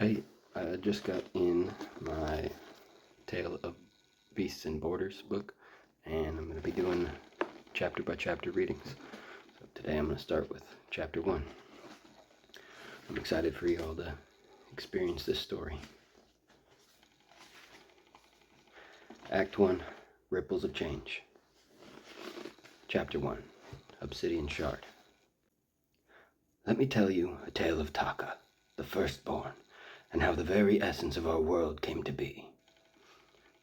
Hey, I just got in my Tale of Beasts and Borders book, and I'm going to be doing chapter by chapter readings. So today I'm going to start with chapter 1. I'm excited for you all to experience this story. Act 1, Ripples of Change. Chapter 1, Obsidian Shard. Let me tell you a tale of Taka, the firstborn, and how the very essence of our world came to be.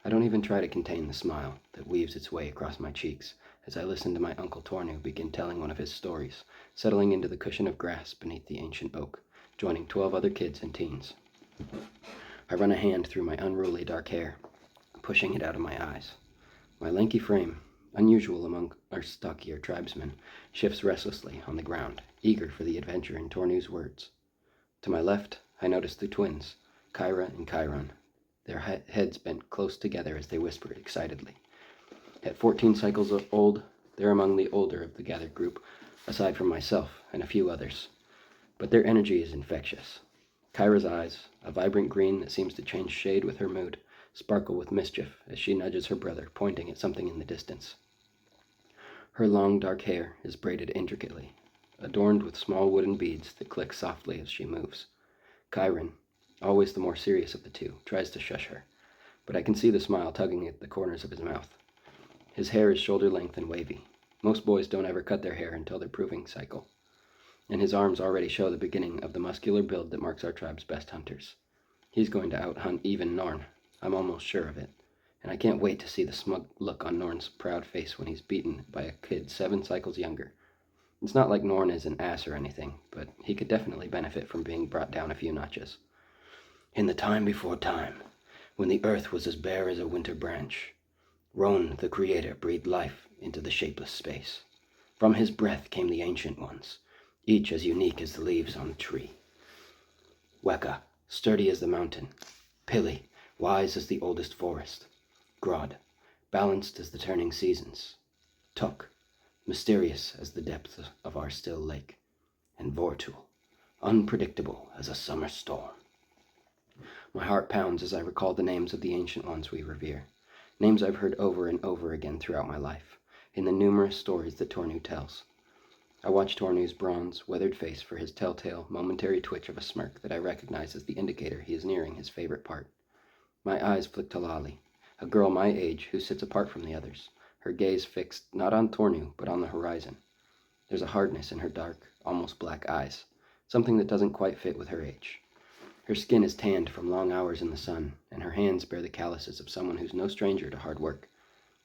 I don't even try to contain the smile that weaves its way across my cheeks as I listen to my Uncle Tornu begin telling one of his stories, settling into the cushion of grass beneath the ancient oak, joining 12 other kids and teens. I run a hand through my unruly dark hair, pushing it out of my eyes. My lanky frame, unusual among our stockier tribesmen, shifts restlessly on the ground, eager for the adventure in Tornu's words. To my left, I notice the twins, Kyra and Chiron, their heads bent close together as they whispered excitedly. At 14 cycles old, they're among the older of the gathered group, aside from myself and a few others. But their energy is infectious. Kyra's eyes, a vibrant green that seems to change shade with her mood, sparkle with mischief as she nudges her brother, pointing at something in the distance. Her long dark hair is braided intricately, adorned with small wooden beads that click softly as she moves. Chiron, always the more serious of the two, tries to shush her, but I can see the smile tugging at the corners of his mouth. His hair is shoulder-length and wavy. Most boys don't ever cut their hair until their proving cycle, and his arms already show the beginning of the muscular build that marks our tribe's best hunters. He's going to out-hunt even Norn, I'm almost sure of it, and I can't wait to see the smug look on Norn's proud face when he's beaten by a kid 7 cycles younger. It's not like Norn is an ass or anything, but he could definitely benefit from being brought down a few notches. In the time before time, when the earth was as bare as a winter branch, Roan, the Creator, breathed life into the shapeless space. From his breath came the Ancient Ones, each as unique as the leaves on the tree. Weka, sturdy as the mountain. Pili, wise as the oldest forest. Grod, balanced as the turning seasons. Tuk, mysterious as the depths of our still lake. And Vortul, unpredictable as a summer storm. My heart pounds as I recall the names of the Ancient Ones we revere, names I've heard over and over again throughout my life, in the numerous stories that Tornu tells. I watch Tornu's bronze, weathered face for his telltale, momentary twitch of a smirk that I recognize as the indicator he is nearing his favorite part. My eyes flick to Lali, a girl my age who sits apart from the others, her gaze fixed not on Tornu, but on the horizon. There's a hardness in her dark, almost black eyes, something that doesn't quite fit with her age. Her skin is tanned from long hours in the sun, and her hands bear the calluses of someone who's no stranger to hard work.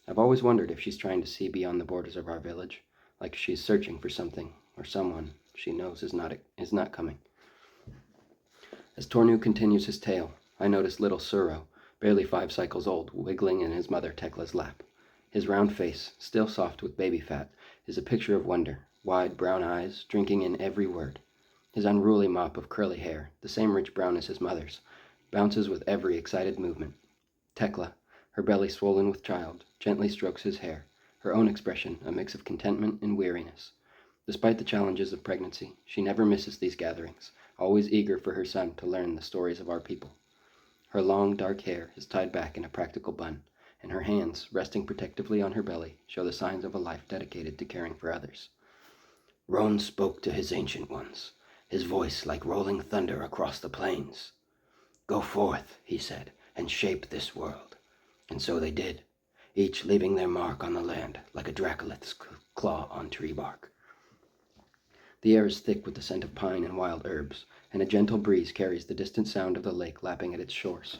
I've always wondered if she's trying to see beyond the borders of our village, like she's searching for something or someone she knows is not coming. As Tornu continues his tale, I notice little Suro, barely 5 cycles old, wiggling in his mother Tekla's lap. His round face, still soft with baby fat, is a picture of wonder, wide brown eyes drinking in every word. His unruly mop of curly hair, the same rich brown as his mother's, bounces with every excited movement. Tekla, her belly swollen with child, gently strokes his hair, her own expression a mix of contentment and weariness. Despite the challenges of pregnancy, she never misses these gatherings, always eager for her son to learn the stories of our people. Her long, dark hair is tied back in a practical bun, and her hands, resting protectively on her belly, show the signs of a life dedicated to caring for others. Roan spoke to his Ancient Ones, his voice like rolling thunder across the plains. "Go forth," he said, "and shape this world." And so they did, each leaving their mark on the land like a Dracolith's claw on tree bark. The air is thick with the scent of pine and wild herbs, and a gentle breeze carries the distant sound of the lake lapping at its shores.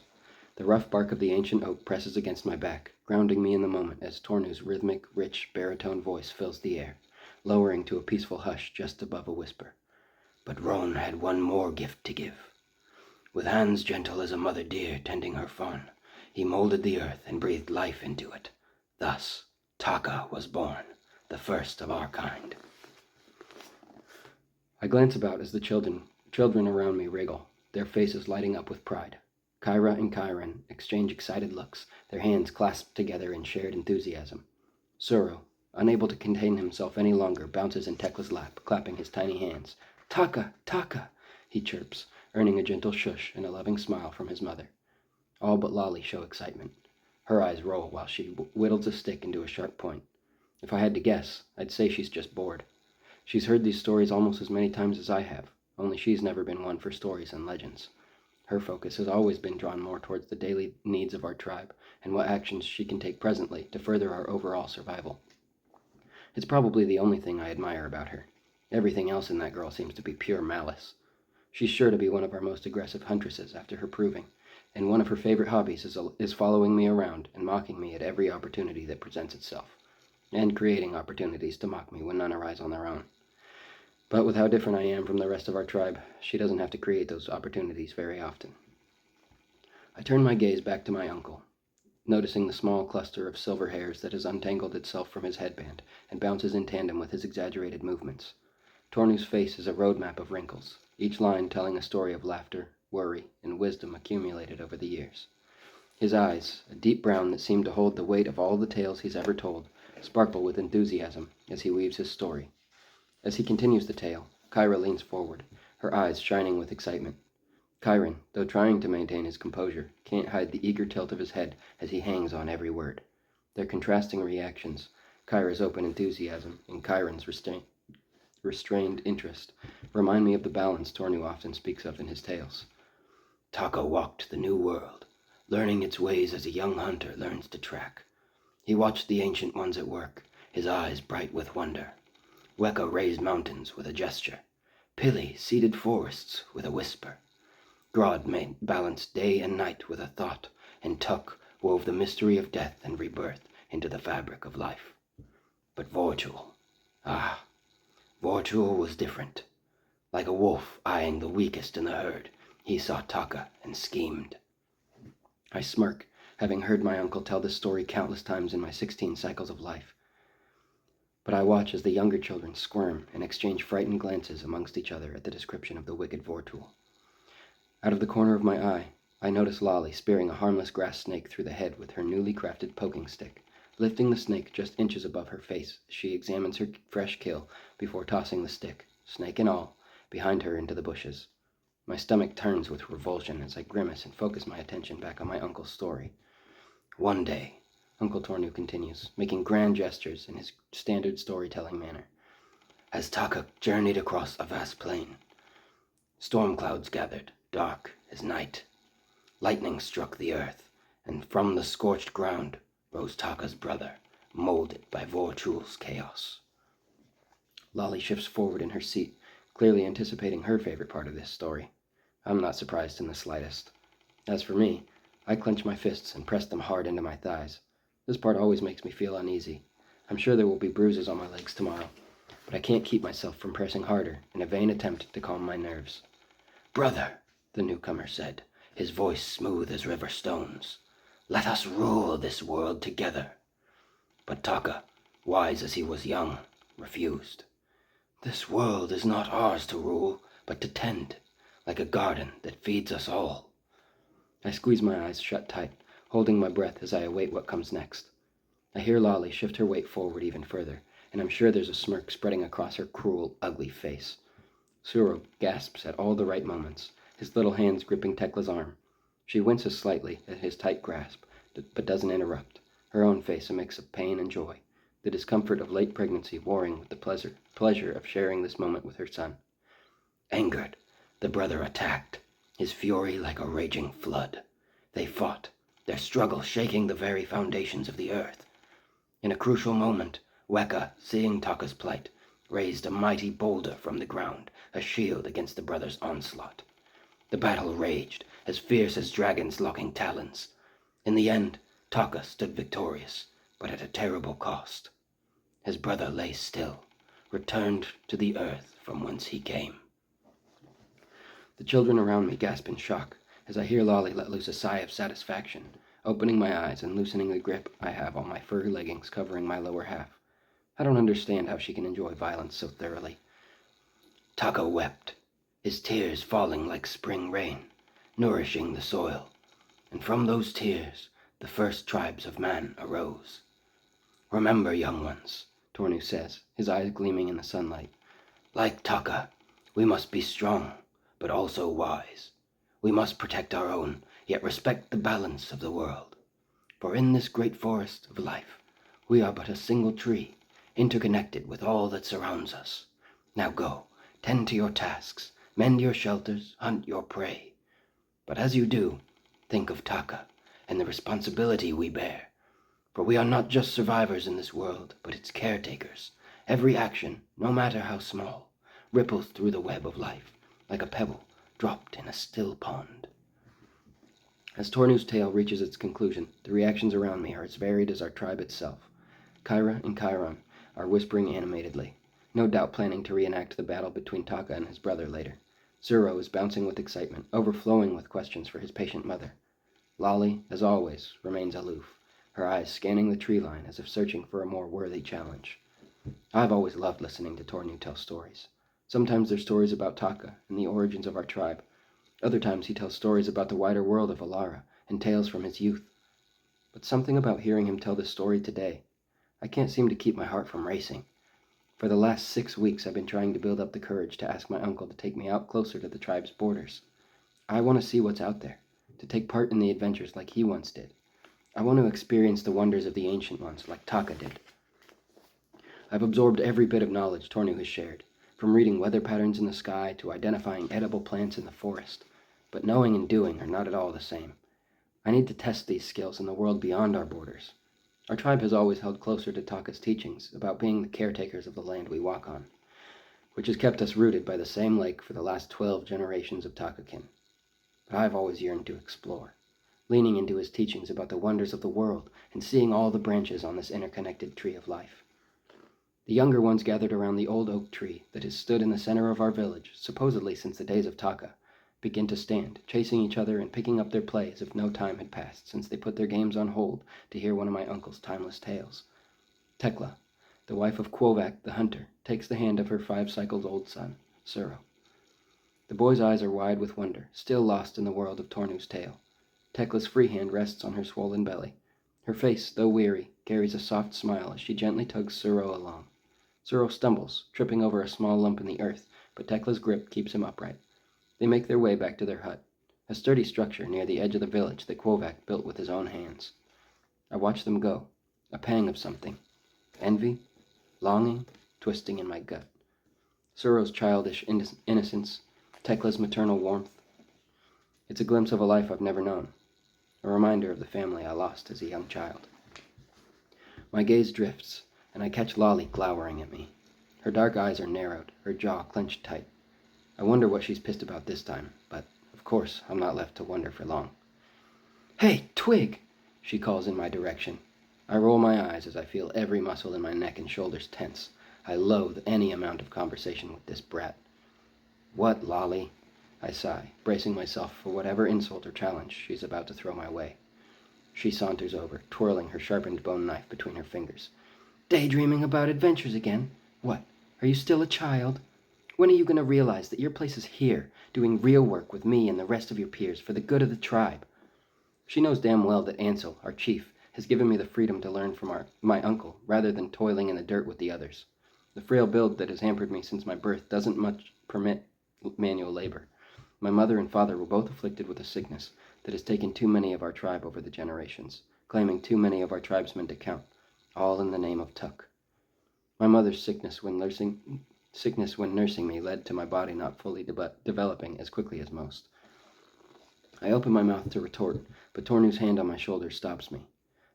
The rough bark of the ancient oak presses against my back, grounding me in the moment as Tornu's rhythmic, rich, baritone voice fills the air, lowering to a peaceful hush just above a whisper. But Roan had one more gift to give. With hands gentle as a mother deer tending her fawn, he molded the earth and breathed life into it. Thus, Taka was born, the first of our kind. I glance about as the children around me wriggle, their faces lighting up with pride. Kyra and Chiron exchange excited looks, their hands clasped together in shared enthusiasm. Suro, unable to contain himself any longer, bounces in Tekla's lap, clapping his tiny hands. "Taka! Taka!" he chirps, earning a gentle shush and a loving smile from his mother. All but Lolly show excitement. Her eyes roll while she whittles a stick into a sharp point. If I had to guess, I'd say she's just bored. She's heard these stories almost as many times as I have, only she's never been one for stories and legends. Her focus has always been drawn more towards the daily needs of our tribe and what actions she can take presently to further our overall survival. It's probably the only thing I admire about her. Everything else in that girl seems to be pure malice. She's sure to be one of our most aggressive huntresses after her proving, and one of her favorite hobbies is following me around and mocking me at every opportunity that presents itself, and creating opportunities to mock me when none arise on their own. But with how different I am from the rest of our tribe, she doesn't have to create those opportunities very often. I turn my gaze back to my uncle, noticing the small cluster of silver hairs that has untangled itself from his headband and bounces in tandem with his exaggerated movements. Tornu's face is a roadmap of wrinkles, each line telling a story of laughter, worry, and wisdom accumulated over the years. His eyes, a deep brown that seem to hold the weight of all the tales he's ever told, sparkle with enthusiasm as he weaves his story. As he continues the tale, Kyra leans forward, her eyes shining with excitement. Chiron, though trying to maintain his composure, can't hide the eager tilt of his head as he hangs on every word. Their contrasting reactions, Kyra's open enthusiasm and Chiron's restrained interest, remind me of the balance Tornu often speaks of in his tales. Taka walked the new world, learning its ways as a young hunter learns to track. He watched the ancient ones at work, his eyes bright with wonder. Weka raised mountains with a gesture. Pili seeded forests with a whisper. Grodd balanced day and night with a thought, and Tuk wove the mystery of death and rebirth into the fabric of life. But Vortul, Vortul was different. Like a wolf eyeing the weakest in the herd, he saw Taka and schemed. I smirk, having heard my uncle tell this story countless times in my 16 cycles of life. But I watch as the younger children squirm and exchange frightened glances amongst each other at the description of the wicked Vortul. Out of the corner of my eye, I notice Lolly spearing a harmless grass snake through the head with her newly crafted poking stick, lifting the snake just inches above her face as she examines her fresh kill before tossing the stick, snake and all, behind her into the bushes. My stomach turns with revulsion as I grimace and focus my attention back on my uncle's story. One day, Uncle Tornu continues, making grand gestures in his standard storytelling manner, as Taka journeyed across a vast plain. Storm clouds gathered, dark as night. Lightning struck the earth, and from the scorched ground rose Taka's brother, molded by Vortul's chaos. Lolly shifts forward in her seat, clearly anticipating her favorite part of this story. I'm not surprised in the slightest. As for me, I clench my fists and press them hard into my thighs. This part always makes me feel uneasy. I'm sure there will be bruises on my legs tomorrow, but I can't keep myself from pressing harder in a vain attempt to calm my nerves. Brother, the newcomer said, his voice smooth as river stones, let us rule this world together. But Taka, wise as he was young, refused. This world is not ours to rule, but to tend, like a garden that feeds us all. I squeeze my eyes shut tight, holding my breath as I await what comes next. I hear Lolly shift her weight forward even further, and I'm sure there's a smirk spreading across her cruel, ugly face. Suro gasps at all the right moments, his little hands gripping Tekla's arm. She winces slightly at his tight grasp, but doesn't interrupt, her own face a mix of pain and joy, the discomfort of late pregnancy warring with the pleasure of sharing this moment with her son. Angered, the brother attacked, his fury like a raging flood. They fought, their struggle shaking the very foundations of the earth. In a crucial moment, Weka, seeing Taka's plight, raised a mighty boulder from the ground, a shield against the brothers' onslaught. The battle raged, as fierce as dragons locking talons. In the end, Taka stood victorious, but at a terrible cost. His brother lay still, returned to the earth from whence he came. The children around me gasp in shock as I hear Lolly let loose a sigh of satisfaction, opening my eyes and loosening the grip I have on my furry leggings covering my lower half. I don't understand how she can enjoy violence so thoroughly. Taka wept, his tears falling like spring rain, nourishing the soil. And from those tears, the first tribes of man arose. Remember, young ones, Tornu says, his eyes gleaming in the sunlight. Like Taka, we must be strong, but also wise. We must protect our own, yet respect the balance of the world. For in this great forest of life, we are but a single tree, interconnected with all that surrounds us. Now go, tend to your tasks, mend your shelters, hunt your prey. But as you do, think of Taka and the responsibility we bear. For we are not just survivors in this world, but its caretakers. Every action, no matter how small, ripples through the web of life, like a pebble dropped in a still pond. As Tornu's tale reaches its conclusion, the reactions around me are as varied as our tribe itself. Kyra and Chiron are whispering animatedly, no doubt planning to reenact the battle between Taka and his brother later. Zuro is bouncing with excitement, overflowing with questions for his patient mother. Lolly, as always, remains aloof, her eyes scanning the tree line as if searching for a more worthy challenge. I've always loved listening to Tornu tell stories. Sometimes they're stories about Taka and the origins of our tribe. Other times he tells stories about the wider world of Alara and tales from his youth. But something about hearing him tell this story today, I can't seem to keep my heart from racing. For the last 6 weeks I've been trying to build up the courage to ask my uncle to take me out closer to the tribe's borders. I want to see what's out there, to take part in the adventures like he once did. I want to experience the wonders of the Ancient Ones like Taka did. I've absorbed every bit of knowledge Tornu has shared, from reading weather patterns in the sky to identifying edible plants in the forest. But knowing and doing are not at all the same. I need to test these skills in the world beyond our borders. Our tribe has always held closer to Taka's teachings about being the caretakers of the land we walk on, which has kept us rooted by the same lake for the last 12 generations of Takakin. But I've always yearned to explore, leaning into his teachings about the wonders of the world and seeing all the branches on this interconnected tree of life. The younger ones gathered around the old oak tree that has stood in the center of our village, supposedly since the days of Taka, begin to stand, chasing each other and picking up their play as if no time had passed since they put their games on hold to hear one of my uncle's timeless tales. Tekla, the wife of Quovac the hunter, takes the hand of her 5-cycled-old son, Suro. The boy's eyes are wide with wonder, still lost in the world of Tornu's tale. Tekla's free hand rests on her swollen belly. Her face, though weary, carries a soft smile as she gently tugs Suro along. Suro stumbles, tripping over a small lump in the earth, but Tekla's grip keeps him upright. They make their way back to their hut, a sturdy structure near the edge of the village that Quovac built with his own hands. I watch them go, a pang of something. Envy, longing, twisting in my gut. Suro's childish innocence, Tekla's maternal warmth. It's a glimpse of a life I've never known, a reminder of the family I lost as a young child. My gaze drifts, and I catch Lolly glowering at me. Her dark eyes are narrowed, her jaw clenched tight. I wonder what she's pissed about this time, but, of course, I'm not left to wonder for long. "Hey, Twig!" she calls in my direction. I roll my eyes as I feel every muscle in my neck and shoulders tense. I loathe any amount of conversation with this brat. "What, Lolly?" I sigh, bracing myself for whatever insult or challenge she's about to throw my way. She saunters over, twirling her sharpened bone knife between her fingers. "Daydreaming about adventures again? What, are you still a child? When are you going to realize that your place is here, doing real work with me and the rest of your peers for the good of the tribe?" She knows damn well that Ansel, our chief, has given me the freedom to learn from my uncle, rather than toiling in the dirt with the others. The frail build that has hampered me since my birth doesn't much permit manual labor. My mother and father were both afflicted with a sickness that has taken too many of our tribe over the generations, claiming too many of our tribesmen to count, all in the name of Tuk. My mother's sickness when nursing me led to my body not fully developing as quickly as most. I open my mouth to retort, but Tornu's hand on my shoulder stops me.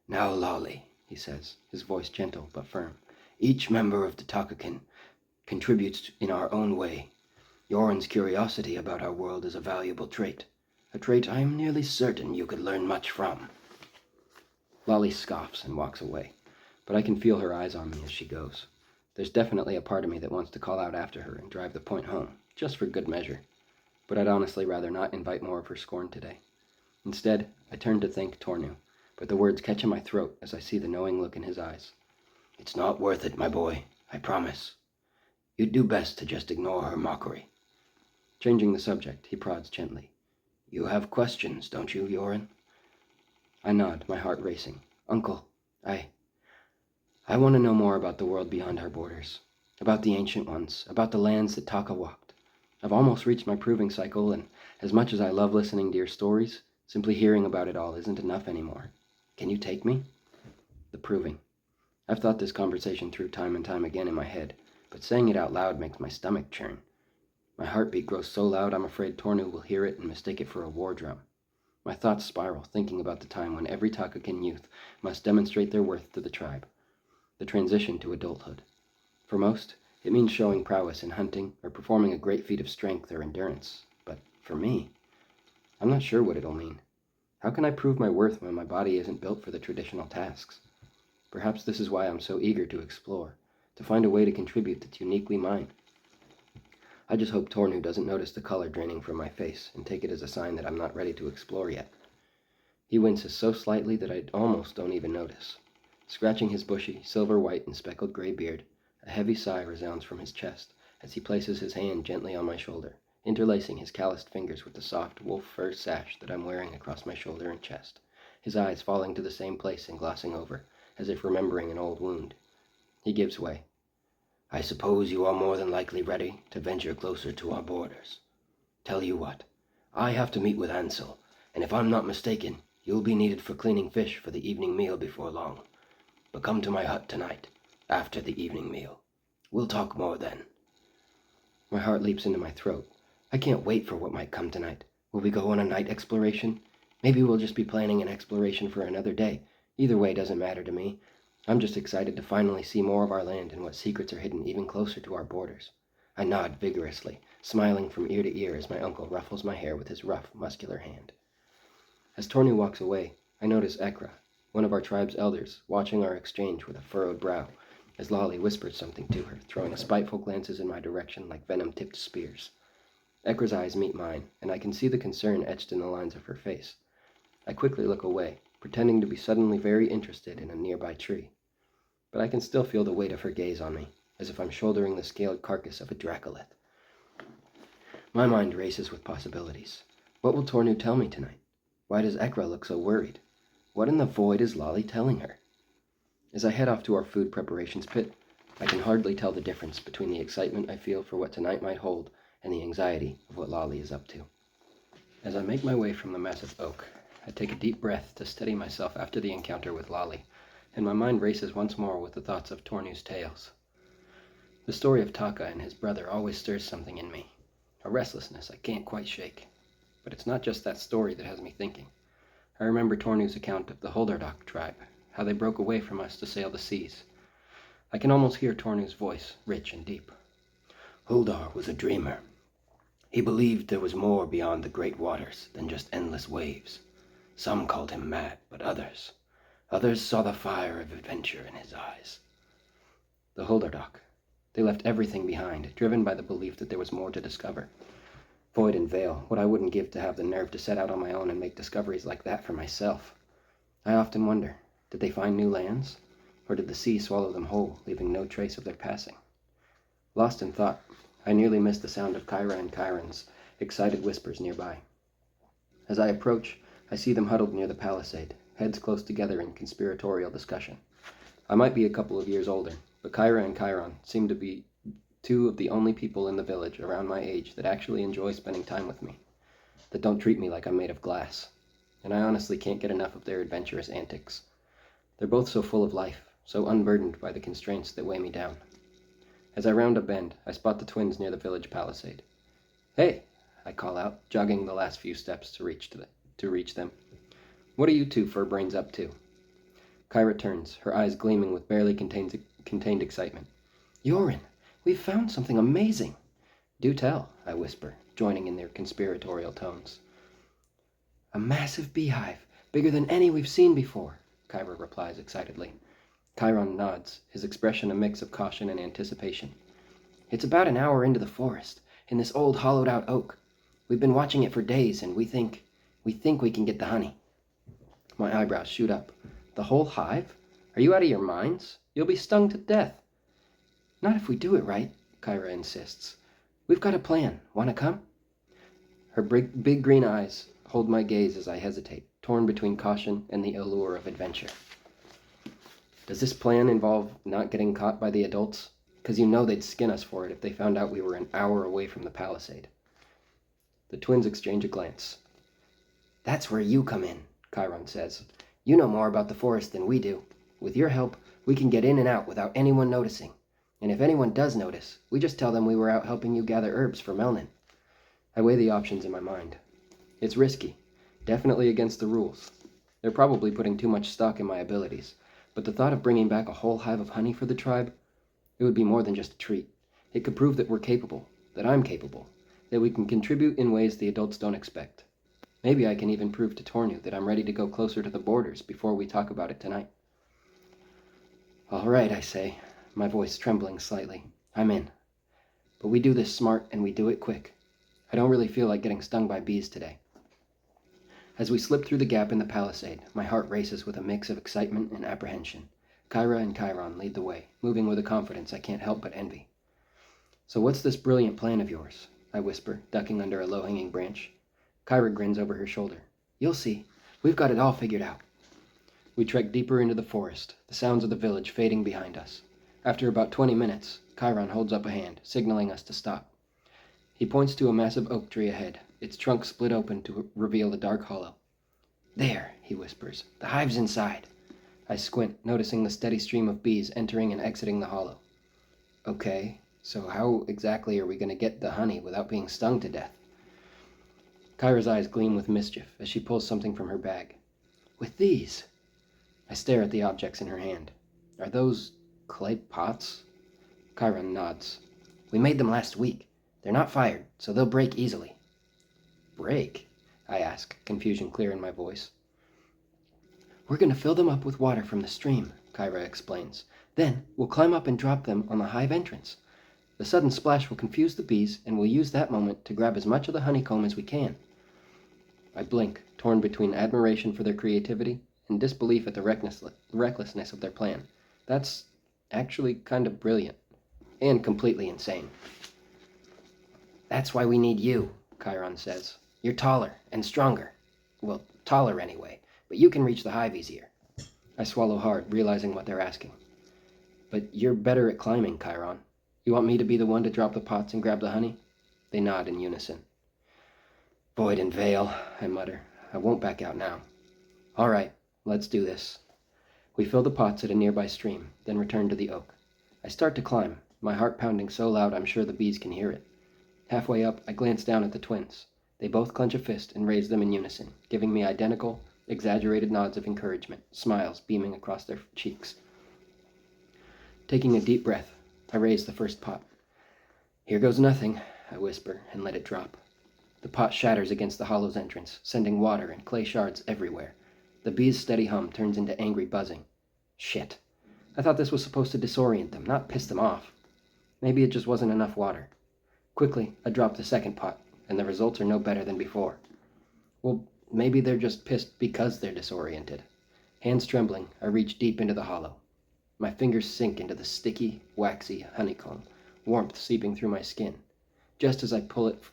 "Now, Lolly," he says, his voice gentle but firm. "Each member of the Takakin contributes in our own way. Yoren's curiosity about our world is a valuable trait, a trait I am nearly certain you could learn much from." Lolly scoffs and walks away, but I can feel her eyes on me as she goes. There's definitely a part of me that wants to call out after her and drive the point home, just for good measure. But I'd honestly rather not invite more of her scorn today. Instead, I turn to thank Tornu, but the words catch in my throat as I see the knowing look in his eyes. "It's not worth it, my boy, I promise. You'd do best to just ignore her mockery." Changing the subject, he prods gently. "You have questions, don't you, Yoren?" I nod, my heart racing. "Uncle, I want to know more about the world beyond our borders, about the Ancient Ones, about the lands that Taka walked. I've almost reached my proving cycle, and as much as I love listening to your stories, simply hearing about it all isn't enough anymore. Can you take me? The proving. I've thought this conversation through time and time again in my head, but saying it out loud makes my stomach churn. My heartbeat grows so loud I'm afraid Tornu will hear it and mistake it for a war drum. My thoughts spiral, thinking about the time when every Takakan youth must demonstrate their worth to the tribe. The transition to adulthood. For most, it means showing prowess in hunting or performing a great feat of strength or endurance. But for me, I'm not sure what it'll mean. How can I prove my worth when my body isn't built for the traditional tasks? Perhaps this is why I'm so eager to explore, to find a way to contribute that's uniquely mine. I just hope Tornu doesn't notice the color draining from my face and take it as a sign that I'm not ready to explore yet. He winces so slightly that I almost don't even notice. Scratching his bushy, silver-white and speckled gray beard, a heavy sigh resounds from his chest as he places his hand gently on my shoulder, interlacing his calloused fingers with the soft wolf fur sash that I'm wearing across my shoulder and chest, his eyes falling to the same place and glossing over, as if remembering an old wound. He gives way. I suppose you are more than likely ready to venture closer to our borders. Tell you what, I have to meet with Ansel, and if I'm not mistaken, you'll be needed for cleaning fish for the evening meal before long. But come to my hut tonight, after the evening meal. We'll talk more then. My heart leaps into my throat. I can't wait for what might come tonight. Will we go on a night exploration? Maybe we'll just be planning an exploration for another day. Either way doesn't matter to me. I'm just excited to finally see more of our land and what secrets are hidden even closer to our borders. I nod vigorously, smiling from ear to ear as my uncle ruffles my hair with his rough, muscular hand. As Tornu walks away, I notice Ekra, one of our tribe's elders, watching our exchange with a furrowed brow, as Lolly whispers something to her, throwing spiteful glances in my direction like venom-tipped spears. Ekra's eyes meet mine, and I can see the concern etched in the lines of her face. I quickly look away, pretending to be suddenly very interested in a nearby tree. But I can still feel the weight of her gaze on me, as if I'm shouldering the scaled carcass of a dracolith. My mind races with possibilities. What will Tornu tell me tonight? Why does Ekra look so worried? What in the void is Lolly telling her? As I head off to our food preparations pit, I can hardly tell the difference between the excitement I feel for what tonight might hold and the anxiety of what Lolly is up to. As I make my way from the massive oak, I take a deep breath to steady myself after the encounter with Lolly, and my mind races once more with the thoughts of Tornu's tales. The story of Taka and his brother always stirs something in me, a restlessness I can't quite shake. But it's not just that story that has me thinking. I remember Tornu's account of the Holdardok tribe, how they broke away from us to sail the seas. I can almost hear Tornu's voice, rich and deep. Holdar was a dreamer. He believed there was more beyond the great waters than just endless waves. Some called him mad, but others saw the fire of adventure in his eyes. The Holdardok. They left everything behind, driven by the belief that there was more to discover. Void and Vale, what I wouldn't give to have the nerve to set out on my own and make discoveries like that for myself. I often wonder, did they find new lands? Or did the sea swallow them whole, leaving no trace of their passing? Lost in thought, I nearly missed the sound of Kyra and Chiron's excited whispers nearby. As I approach, I see them huddled near the palisade, heads close together in conspiratorial discussion. I might be a couple of years older, but Kyra and Chiron seem to be two of the only people in the village around my age that actually enjoy spending time with me, that don't treat me like I'm made of glass, and I honestly can't get enough of their adventurous antics. They're both so full of life, so unburdened by the constraints that weigh me down. As I round a bend, I spot the twins near the village palisade. Hey, I call out, jogging the last few steps to reach them. What are you two fur-brains up to? Kyra turns, her eyes gleaming with barely contained excitement. Yorin, we've found something amazing. Do tell, I whisper, joining in their conspiratorial tones. A massive beehive, bigger than any we've seen before, Kyra replies excitedly. Chiron nods, his expression a mix of caution and anticipation. It's about an hour into the forest, in this old hollowed-out oak. We've been watching it for days, and we think we can get the honey. My eyebrows shoot up. The whole hive? Are you out of your minds? You'll be stung to death. Not if we do it right, Kyra insists. We've got a plan. Want to come? Her big green eyes hold my gaze as I hesitate, torn between caution and the allure of adventure. Does this plan involve not getting caught by the adults? because you know they'd skin us for it if they found out we were an hour away from the palisade. The twins exchange a glance. That's where you come in, Chiron says. You know more about the forest than we do. With your help, we can get in and out without anyone noticing. And if anyone does notice, we just tell them we were out helping you gather herbs for Melnin. I weigh the options in my mind. It's risky, definitely against the rules. They're probably putting too much stock in my abilities, but the thought of bringing back a whole hive of honey for the tribe, it would be more than just a treat. It could prove that we're capable, that I'm capable, that we can contribute in ways the adults don't expect. Maybe I can even prove to Tornu that I'm ready to go closer to the borders before we talk about it tonight. All right, I say, my voice trembling slightly. I'm in. But we do this smart and we do it quick. I don't really feel like getting stung by bees today. As we slip through the gap in the palisade, my heart races with a mix of excitement and apprehension. Kyra and Chiron lead the way, moving with a confidence I can't help but envy. So what's this brilliant plan of yours? I whisper, ducking under a low-hanging branch. Kyra grins over her shoulder. You'll see. We've got it all figured out. We trek deeper into the forest, the sounds of the village fading behind us. After about 20 minutes, Chiron holds up a hand, signaling us to stop. He points to a massive oak tree ahead, its trunk split open to reveal a dark hollow. There, he whispers. The hive's inside. I squint, noticing the steady stream of bees entering and exiting the hollow. Okay, so how exactly are we going to get the honey without being stung to death? Kyra's eyes gleam with mischief as she pulls something from her bag. With these. I stare at the objects in her hand. Are those clay pots? Kyra nods. We made them last week. They're not fired, so they'll break easily. Break? I ask, confusion clear in my voice. We're going to fill them up with water from the stream, Kyra explains. Then we'll climb up and drop them on the hive entrance. The sudden splash will confuse the bees, and we'll use that moment to grab as much of the honeycomb as we can. I blink, torn between admiration for their creativity and disbelief at the recklessness of their plan. That's actually kind of brilliant, and completely insane. That's why we need you, Chiron says. You're taller and stronger. Well, taller anyway, but you can reach the hive easier. I swallow hard, realizing what they're asking. But you're better at climbing, Chiron. You want me to be the one to drop the pots and grab the honey? They nod in unison. Void and veil, I mutter. I won't back out now. All right, let's do this. We fill the pots at a nearby stream, then return to the oak. I start to climb, my heart pounding so loud I'm sure the bees can hear it. Halfway up, I glance down at the twins. They both clench a fist and raise them in unison, giving me identical, exaggerated nods of encouragement, smiles beaming across their cheeks. Taking a deep breath, I raise the first pot. Here goes nothing, I whisper, and let it drop. The pot shatters against the hollow's entrance, sending water and clay shards everywhere. The bees' steady hum turns into angry buzzing. Shit. I thought this was supposed to disorient them, not piss them off. Maybe it just wasn't enough water. Quickly, I drop the second pot, and the results are no better than before. Well, maybe they're just pissed because they're disoriented. Hands trembling, I reach deep into the hollow. My fingers sink into the sticky, waxy honeycomb, warmth seeping through my skin. Just as I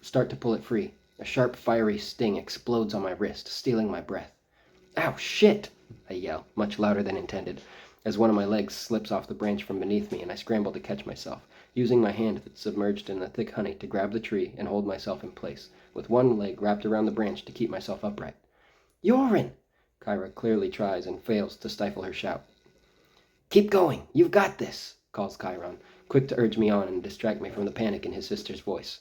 start to pull it free, a sharp, fiery sting explodes on my wrist, stealing my breath. Ow, shit! I yell, much louder than intended, as one of my legs slips off the branch from beneath me and I scramble to catch myself, using my hand that's submerged in the thick honey to grab the tree and hold myself in place, with one leg wrapped around the branch to keep myself upright. Yorin! Kyra clearly tries and fails to stifle her shout. Keep going! You've got this! Calls Chiron, quick to urge me on and distract me from the panic in his sister's voice.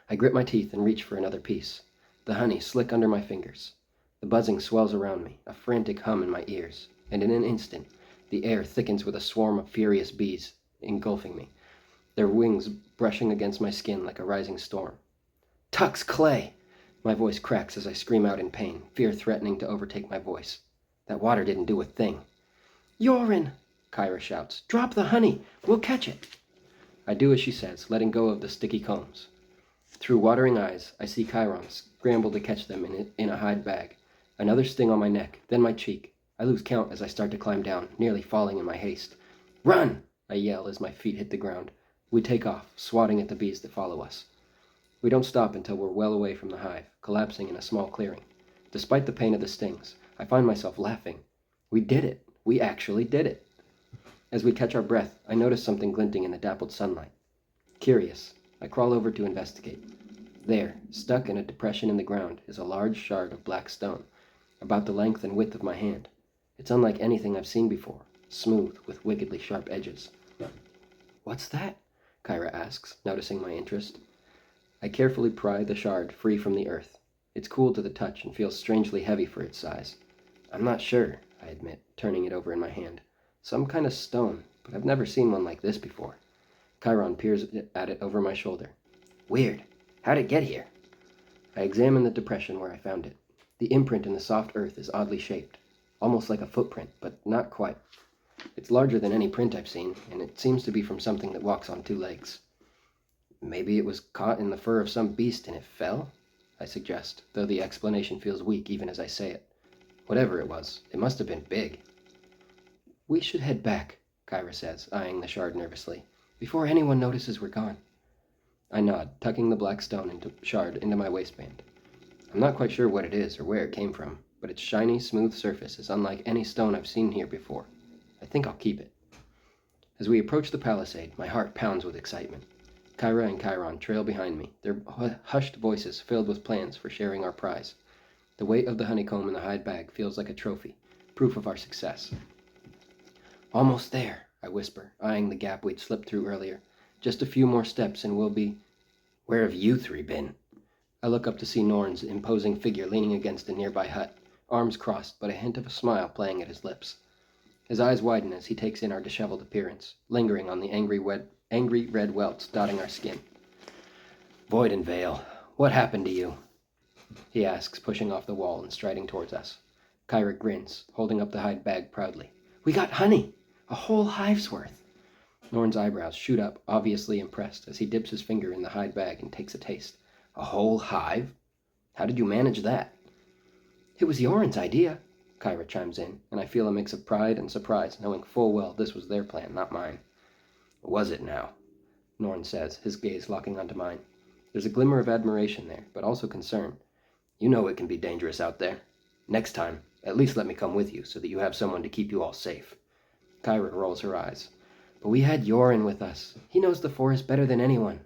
I grit my teeth and reach for another piece. The honey slick under my fingers. The buzzing swells around me, a frantic hum in my ears, and in an instant, the air thickens with a swarm of furious bees, engulfing me, their wings brushing against my skin like a rising storm. Tux Clay! My voice cracks as I scream out in pain, fear threatening to overtake my voice. That water didn't do a thing. Yorin! Kyra shouts. Drop the honey! We'll catch it! I do as she says, letting go of the sticky combs. Through watering eyes, I see Chiron scramble to catch them in a hide bag. Another sting on my neck, then my cheek. I lose count as I start to climb down, nearly falling in my haste. Run! I yell as my feet hit the ground. We take off, swatting at the bees that follow us. We don't stop until we're well away from the hive, collapsing in a small clearing. Despite the pain of the stings, I find myself laughing. We did it. We actually did it. As we catch our breath, I notice something glinting in the dappled sunlight. Curious, I crawl over to investigate. There, stuck in a depression in the ground, is a large shard of black stone, about the length and width of my hand. It's unlike anything I've seen before, smooth, with wickedly sharp edges. "What's that?" Kyra asks, noticing my interest. I carefully pry the shard free from the earth. It's cool to the touch and feels strangely heavy for its size. "I'm not sure," I admit, turning it over in my hand. "Some kind of stone, but I've never seen one like this before." Chiron peers at it over my shoulder. "Weird. How'd it get here?" I examine the depression where I found it. The imprint in the soft earth is oddly shaped, almost like a footprint, but not quite. It's larger than any print I've seen, and it seems to be from something that walks on two legs. "Maybe it was caught in the fur of some beast and it fell?" I suggest, though the explanation feels weak even as I say it. Whatever it was, it must have been big. "We should head back," Kyra says, eyeing the shard nervously, "before anyone notices we're gone." I nod, tucking the black shard into my waistband. I'm not quite sure what it is or where it came from, but its shiny, smooth surface is unlike any stone I've seen here before. I think I'll keep it. As we approach the palisade, my heart pounds with excitement. Kyra and Chiron trail behind me, their hushed voices filled with plans for sharing our prize. The weight of the honeycomb in the hide bag feels like a trophy, proof of our success. "Almost there," I whisper, eyeing the gap we'd slipped through earlier. "Just a few more steps and we'll be—" "Where have you three been?" I look up to see Norn's imposing figure leaning against a nearby hut, arms crossed, but a hint of a smile playing at his lips. His eyes widen as he takes in our disheveled appearance, lingering on the angry red welts dotting our skin. "Void and Vale, what happened to you?" he asks, pushing off the wall and striding towards us. Kyra grins, holding up the hide bag proudly. "We got honey! A whole hive's worth!" Norn's eyebrows shoot up, obviously impressed, as he dips his finger in the hide bag and takes a taste. "A whole hive? How did you manage that?" "It was Yoren's idea," Kyra chimes in, and I feel a mix of pride and surprise, knowing full well this was their plan, not mine. "Was it now?" Norn says, his gaze locking onto mine. There's a glimmer of admiration there, but also concern. "You know it can be dangerous out there. Next time, at least let me come with you so that you have someone to keep you all safe." Kyra rolls her eyes. "But we had Yoren with us. He knows the forest better than anyone."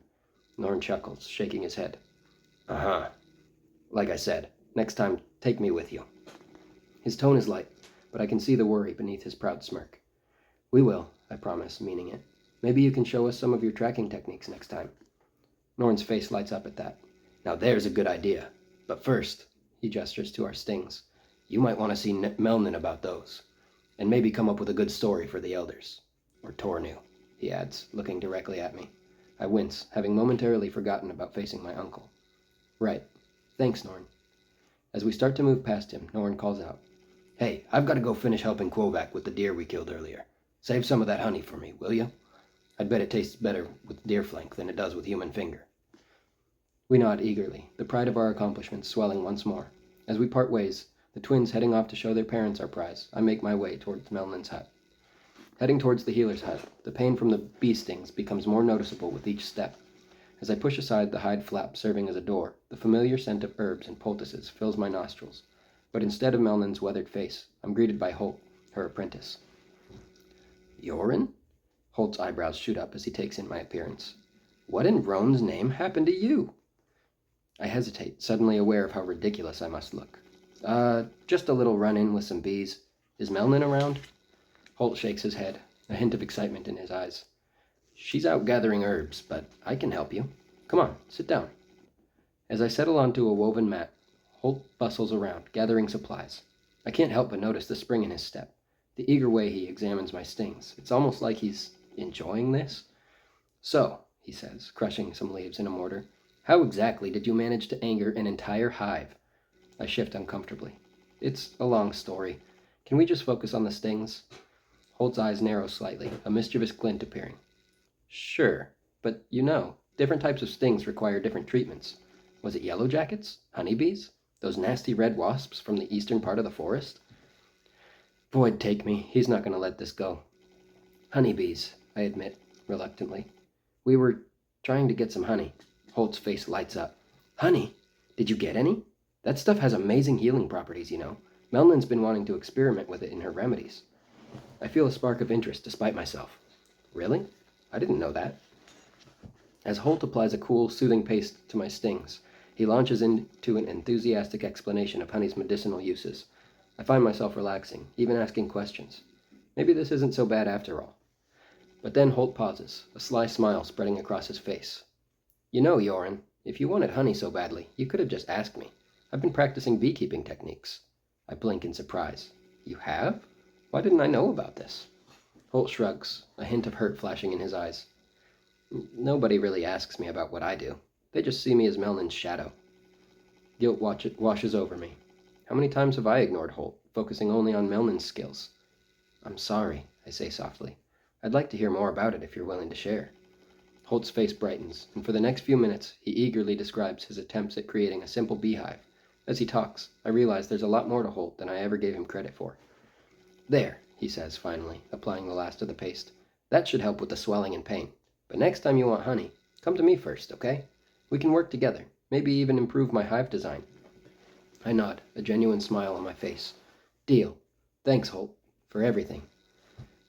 Norn chuckles, shaking his head. "Uh-huh. Like I said, next time, take me with you." His tone is light, but I can see the worry beneath his proud smirk. "We will," I promise, meaning it. "Maybe you can show us some of your tracking techniques next time." Norn's face lights up at that. "Now there's a good idea. But first," he gestures to our stings, "you might want to see Melnin about those. And maybe come up with a good story for the elders. Or Tornu," he adds, looking directly at me. I wince, having momentarily forgotten about facing my uncle. "Right. Thanks, Norn." As we start to move past him, Norn calls out, "Hey, I've got to go finish helping Quovac with the deer we killed earlier. Save some of that honey for me, will you? I'd bet it tastes better with deer flank than it does with human finger." We nod eagerly, the pride of our accomplishments swelling once more. As we part ways, the twins heading off to show their parents our prize, I make my way towards Melnin's hut. Heading towards the healer's hut, the pain from the bee stings becomes more noticeable with each step. As I push aside the hide flap serving as a door, the familiar scent of herbs and poultices fills my nostrils. But instead of Melnin's weathered face, I'm greeted by Holt, her apprentice. "Yoren?" Holt's eyebrows shoot up as he takes in my appearance. "What in Roan's name happened to you?" I hesitate, suddenly aware of how ridiculous I must look. Just a little run-in with some bees. Is Melnin around?" Holt shakes his head, a hint of excitement in his eyes. "She's out gathering herbs, but I can help you. Come on, sit down." As I settle onto a woven mat, Holt bustles around, gathering supplies. I can't help but notice the spring in his step, the eager way he examines my stings. It's almost like he's enjoying this. "So," he says, crushing some leaves in a mortar, "how exactly did you manage to anger an entire hive?" I shift uncomfortably. "It's a long story. Can we just focus on the stings?" Holt's eyes narrow slightly, a mischievous glint appearing. "Sure, but different types of stings require different treatments. Was it yellow jackets? Honeybees? Those nasty red wasps from the eastern part of the forest?" "Void take me. He's not going to let this go." "Honeybees," I admit, reluctantly. "We were trying to get some honey." Holt's face lights up. "Honey? Did you get any? That stuff has amazing healing properties, you know. Melnin's been wanting to experiment with it in her remedies." I feel a spark of interest despite myself. Really? I didn't know that. As Holt applies a cool, soothing paste to my stings, he launches into an enthusiastic explanation of honey's medicinal uses. I find myself relaxing, even asking questions. Maybe this isn't so bad after all. But then Holt pauses, a sly smile spreading across his face. You know, Yoren, if you wanted honey so badly, you could have just asked me. I've been practicing beekeeping techniques. I blink in surprise. You have? Why didn't I know about this? Holt shrugs, a hint of hurt flashing in his eyes. Nobody really asks me about what I do. They just see me as Melnin's shadow. Guilt washes over me. How many times have I ignored Holt, focusing only on Melnin's skills? I'm sorry, I say softly. I'd like to hear more about it if you're willing to share. Holt's face brightens, and for the next few minutes, he eagerly describes his attempts at creating a simple beehive. As he talks, I realize there's a lot more to Holt than I ever gave him credit for. There, he says finally, applying the last of the paste. That should help with the swelling and pain. But next time you want honey, come to me first, okay? We can work together, maybe even improve my hive design. I nod, a genuine smile on my face. Deal. Thanks, Holt, for everything.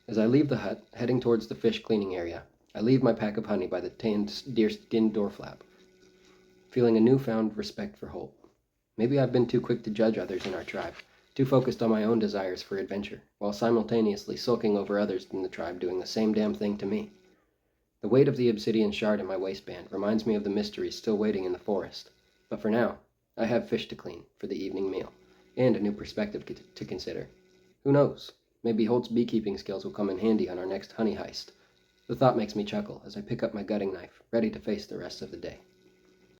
As I leave the hut, heading towards the fish cleaning area, I leave my pack of honey by the tanned deerskin door flap, feeling a newfound respect for Holt. Maybe I've been too quick to judge others in our tribe, too focused on my own desires for adventure, while simultaneously sulking over others in the tribe doing the same damn thing to me. The weight of the obsidian shard in my waistband reminds me of the mysteries still waiting in the forest. But for now, I have fish to clean for the evening meal, and a new perspective to consider. Who knows? Maybe Holt's beekeeping skills will come in handy on our next honey heist. The thought makes me chuckle as I pick up my gutting knife, ready to face the rest of the day.